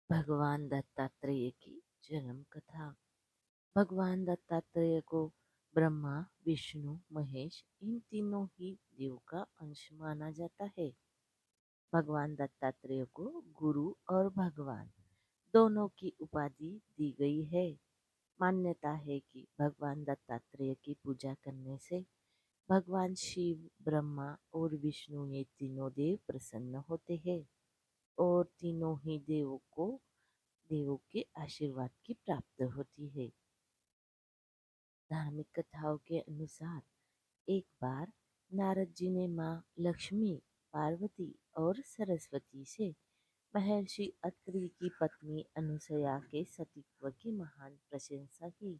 भगवान दत्तात्रेय की जन्म कथा। भगवान दत्तात्रेय को ब्रह्मा, विष्णु, महेश इन तीनों ही देव का अंश माना जाता है। भगवान दत्तात्रेय को गुरु और भगवान दोनों की उपाधि दी गई है। मान्यता है कि भगवान दत्तात्रेय की पूजा करने से भगवान शिव, ब्रह्मा और विष्णु ये तीनों देव प्रसन्न होते हैं और तीनों ही देवों के आशीर्वाद की प्राप्ति होती है। धार्मिक कथाओं के अनुसार एक बार नारद जी ने माँ लक्ष्मी, पार्वती और सरस्वती से महर्षि अत्रि की पत्नी अनुसया के सतीत्व की महान प्रशंसा की,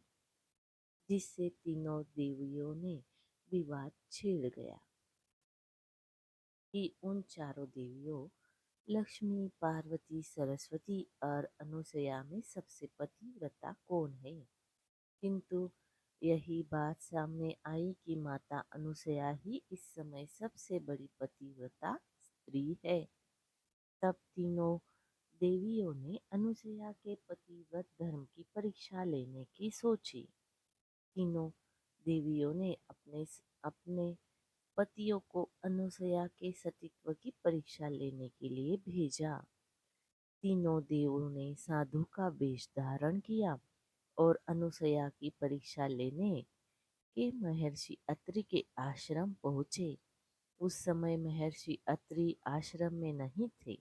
जिससे तीनों देवियों ने विवाद छिड़ गया कि उन चारों देवियों लक्ष्मी, पार्वती, सरस्वती और अनुसया में सबसे पतिव्रता कौन है। किंतु यही बात सामने आई कि माता अनुसया ही इस समय सबसे बड़ी पतिव्रता स्त्री है। तब तीनों देवियों ने अनुसया के पतिव्रत धर्म की परीक्षा लेने की सोची। तीनों देवियों ने अपने अपने पतियों को अनुसया के सतीत्व की परीक्षा लेने के लिए भेजा। तीनों देवों ने साधु का वेश धारण किया और अनुसया की परीक्षा लेने के महर्षि अत्रि के आश्रम पहुँचे। उस समय महर्षि अत्रि आश्रम में नहीं थे।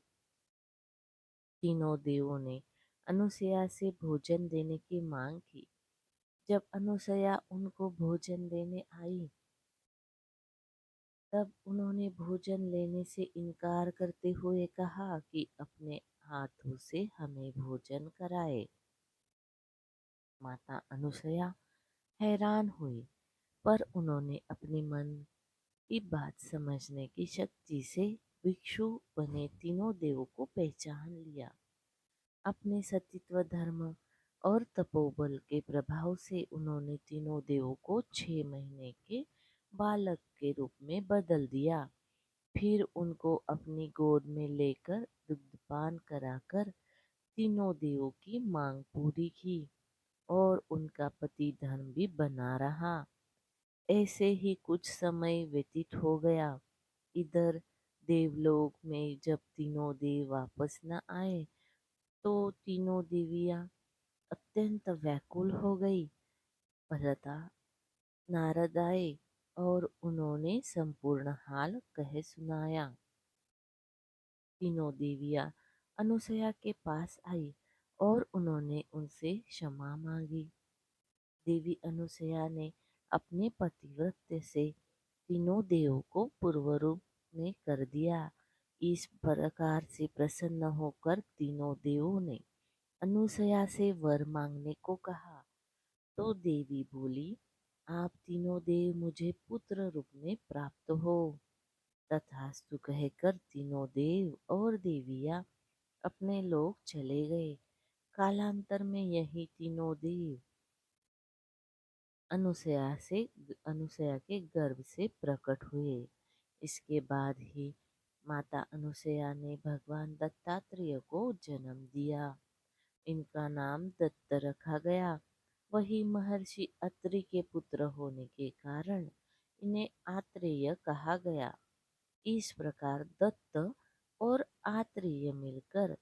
तीनों देवों ने अनुसया से भोजन देने की मांग की। जब अनुसया उनको भोजन देने आई, तब उन्होंने भोजन लेने से इनकार करते हुए कहा कि अपने हाथों से हमें भोजन कराए। माता अनुसया हैरान हुई, पर उन्होंने अपने मन की बात समझने की शक्ति से भिक्षु बने तीनों देवों को पहचान लिया। अपने सतीत्व धर्म और तपोबल के प्रभाव से उन्होंने तीनों देवों को 6 महीने के बालक के रूप में बदल दिया। फिर उनको अपनी गोद में लेकर दुग्धपान कराकर तीनों देवों की मांग पूरी की और उनका पति धर्म भी बना रहा। ऐसे ही कुछ समय व्यतीत हो गया। इधर देवलोक में जब तीनों देव वापस न आए तो तीनों देवियां अत्यंत व्याकुल हो गई। भरता नारद आए और उन्होंने संपूर्ण हाल कह सुनाया। तीनों देवियां अनुसया के पास आई और उन्होंने उनसे क्षमा मांगी। देवी अनुसया ने अपने पतिव्रत से तीनों देवों को पूर्व रूप में कर दिया। इस प्रकार से प्रसन्न होकर तीनों देवों ने अनुसया से वर मांगने को कहा, तो देवी बोली, आप तीनों देव मुझे पुत्र रूप में प्राप्त हो। तथास्तु कहकर तीनों देव और देवियां अपने लोक चले गए। कालांतर में यही तीनों देव अनुसया के गर्भ से प्रकट हुए। इसके बाद ही माता अनुसया ने भगवान दत्तात्रेय को जन्म दिया। इनका नाम दत्त रखा गया। वही महर्षि अत्रि के पुत्र होने के कारण इन्हें आत्रेय कहा गया। इस प्रकार दत्त और आत्रेय मिलकर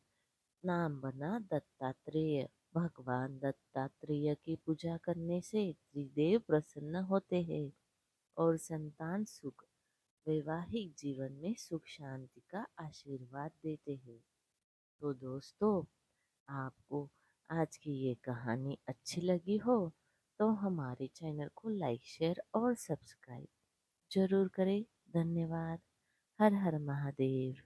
नाम बना दत्तात्रेय। भगवान दत्तात्रेय की पूजा करने से त्रिदेव प्रसन्न होते हैं और संतान सुख, वैवाहिक जीवन में सुख शांति का आशीर्वाद देते हैं। तो दोस्तों, आपको आज की ये कहानी अच्छी लगी हो तो हमारे चैनल को लाइक, शेयर और सब्सक्राइब जरूर करें। धन्यवाद। हर हर महादेव।